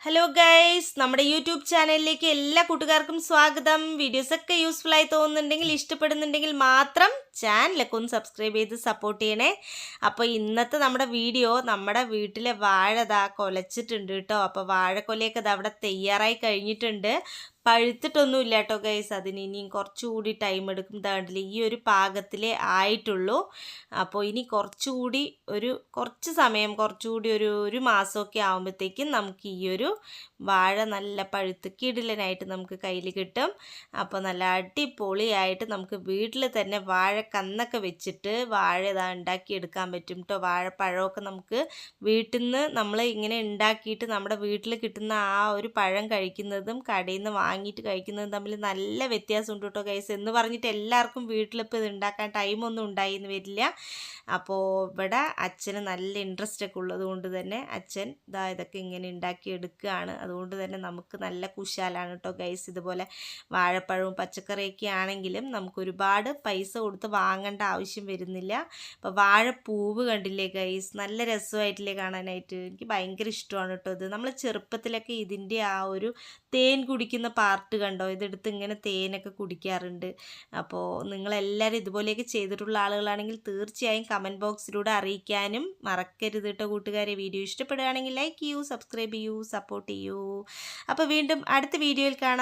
Hello guys, നമ്മുടെ YouTube ചാനലിലേക്ക് എല്ലാ കൂട്ടുകാർക്കും സ്വാഗതം. വീഡിയോസൊക്കെ യൂസ്ഫുൾ ആയി തോന്നുന്നുണ്ടെങ്കിൽ, ഇഷ്ടപ്പെടുന്നുണ്ടെങ്കിൽ മാത്രം ചാനലൊക്കെ ഒന്ന് സബ്സ്ക്രൈബ് ചെയ്ത് സപ്പോർട്ട് ചെയ്യണേ. അപ്പോൾ ഇന്നത്തെ നമ്മുടെ വീഡിയോ, നമ്മുടെ വീട്ടിലെ വാഴ കൊലച്ചിട്ടുണ്ട് കേട്ടോ. അപ്പോൾ വാഴക്കൊലയൊക്കെ അവിടെ തയ്യാറായി കഴിഞ്ഞിട്ടുണ്ട്. പഴുത്തിട്ടൊന്നുമില്ല കേട്ടോ ഗൈസ്, അതിന് ഇനിയും കുറച്ചുകൂടി ടൈം എടുക്കും. താണ്ടില്ല, ഈ ഒരു പാകത്തിലേ ആയിട്ടുള്ളൂ. അപ്പോൾ ഇനി കുറച്ച് സമയം, കുറച്ചുകൂടി ഒരു മാസമൊക്കെ ആകുമ്പോഴത്തേക്കും നമുക്ക് ഈ ഒരു വാഴ നല്ല പഴുത്ത് കിടിലനായിട്ട് നമുക്ക് കയ്യിൽ കിട്ടും. അപ്പോൾ നല്ല അടിപൊളിയായിട്ട് നമുക്ക് വീട്ടിൽ തന്നെ വാഴക്കന്നൊക്കെ വെച്ചിട്ട് വാഴ ഉണ്ടാക്കിയെടുക്കാൻ പറ്റും കേട്ടോ. വാഴപ്പഴമൊക്കെ നമുക്ക് വീട്ടിൽ നിന്ന് നമ്മൾ ഇങ്ങനെ ഉണ്ടാക്കിയിട്ട് നമ്മുടെ വീട്ടിൽ കിട്ടുന്ന ആ ഒരു പഴം കഴിക്കുന്നതും കടയിൽ നിന്ന് വാങ്ങിയിട്ട് കഴിക്കുന്നതും തമ്മിൽ നല്ല വ്യത്യാസമുണ്ട് കേട്ടോ ഗൈസ്. എന്ന് പറഞ്ഞിട്ട് എല്ലാവർക്കും വീട്ടിലിപ്പോൾ ഇത് ഉണ്ടാക്കാൻ ടൈമൊന്നും ഉണ്ടായിന്ന് വരില്ല. അപ്പോൾ ഇവിടെ അച്ഛന് നല്ല ഇൻട്രസ്റ്റ് ഒക്കെ ഉള്ളത് കൊണ്ട് തന്നെ അച്ഛൻ ഇതൊക്കെ ഇങ്ങനെ ഉണ്ടാക്കിയെടുക്കുകയാണ്. അതുകൊണ്ട് തന്നെ നമുക്ക് നല്ല കുശാലാണ് കേട്ടോ ഗൈസ്. ഇതുപോലെ വാഴപ്പഴവും പച്ചക്കറിയൊക്കെ ആണെങ്കിലും നമുക്ക് ഒരുപാട് പൈസ കൊടുത്ത് വാങ്ങേണ്ട ആവശ്യം വരുന്നില്ല. അപ്പോൾ വാഴപ്പൂവ് കണ്ടില്ലേ ഗൈസ്, നല്ല രസമായിട്ടില്ലേ കാണാനായിട്ട്. എനിക്ക് ഭയങ്കര ഇഷ്ടമാണ് കേട്ടോ ഇത്. നമ്മൾ ചെറുപ്പത്തിലൊക്കെ ഇതിൻ്റെ ആ ഒരു തേൻ കുടിക്കുന്ന പാർട്ട് കണ്ടോ, ഇതെടുത്ത് ഇങ്ങനെ തേനൊക്കെ കുടിക്കാറുണ്ട്. അപ്പോൾ നിങ്ങളെല്ലാവരും ഇതുപോലെയൊക്കെ ചെയ്തിട്ടുള്ള ആളുകളാണെങ്കിൽ തീർച്ചയായും കമൻറ്റ് ബോക്സിലൂടെ അറിയിക്കാനും മറക്കരുത് കേട്ടോ കൂട്ടുകാരെ. വീഡിയോ ഇഷ്ടപ്പെടുകയാണെങ്കിൽ ലൈക്ക് ചെയ്യൂ, സബ്സ്ക്രൈബ് ചെയ്യൂ, സപ്പോർട്ട് ചെയ്യൂ. അപ്പോൾ വീണ്ടും അടുത്ത വീഡിയോയിൽ കാണാം.